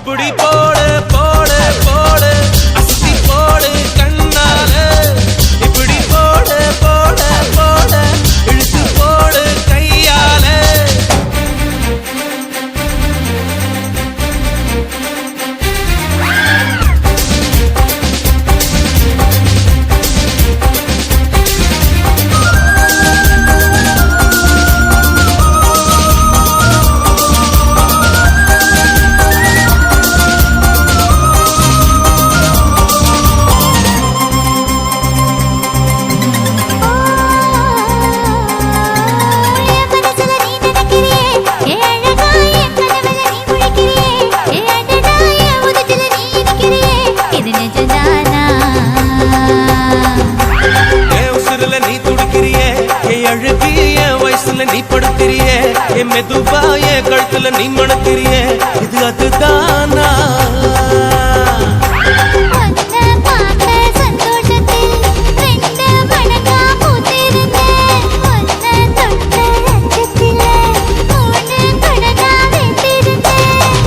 இப்படி போடு போடு போடு அஸ்தி போடு கண்ணால இப்படி போடு போடு போடு இழுத்து போடு கையால நீ படுத்திரியே என் மெதுவாய கழுத்துல நீ மணத்திரியே இது அதுதானா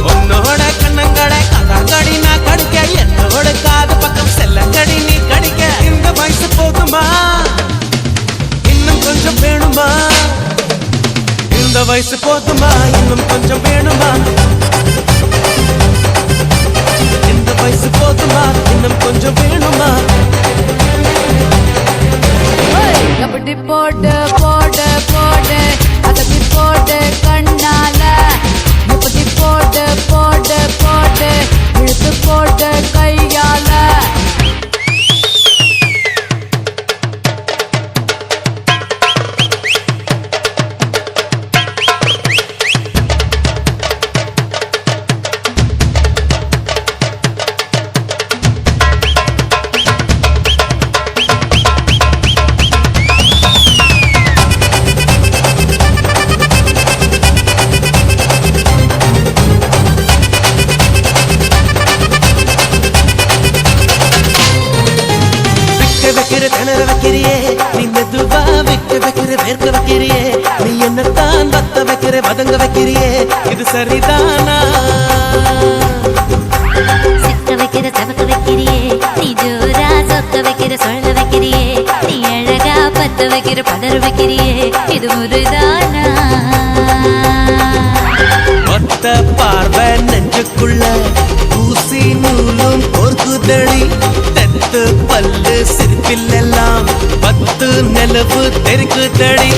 உன்னோட கண்ணங்களை கதாங்கடி நான் கடிக்க என்னோட காது பக்கம் செல்லங்கடி நீ கடிக்க இந்த வயசு போதுமா இன்னும் கொஞ்சம் வேணுமா இந்த வயசு போதுமா இன்னும் கொஞ்சம் வேணுமா இந்த வயசு போதுமா இன்னும் கொஞ்சம் வேணுமா அப்படி போடு போடு போடு அதப்படி போடு கண்ணால இப்படி போடு போடு போடு இழுத்து போடு கையால திணற வைக்கிறியே நீ மெதுவா வைக்க வைக்கிற வேர்க்க வைக்கிறியே நீ என்னத்தான் வத்த வைக்கிற வதங்க வைக்கிறியே இது சரிதானா சிக்க வைக்கிற சமக்க வைக்கிறியே நீ ஜோரா சொக்க வைக்கிற சொல்ல வைக்கிறியே நீ அழகா பத்த வைக்கிற பதற வைக்கிறியே இது முருதானா ஒத்த பார்வை நெஞ்சுக்குள்ள ஊசி நூலும் பொறுக்குதடி தெத்து பல்லு சிரிப்பில் எல்லாம் பத்து நிலவு தெருக்குதடி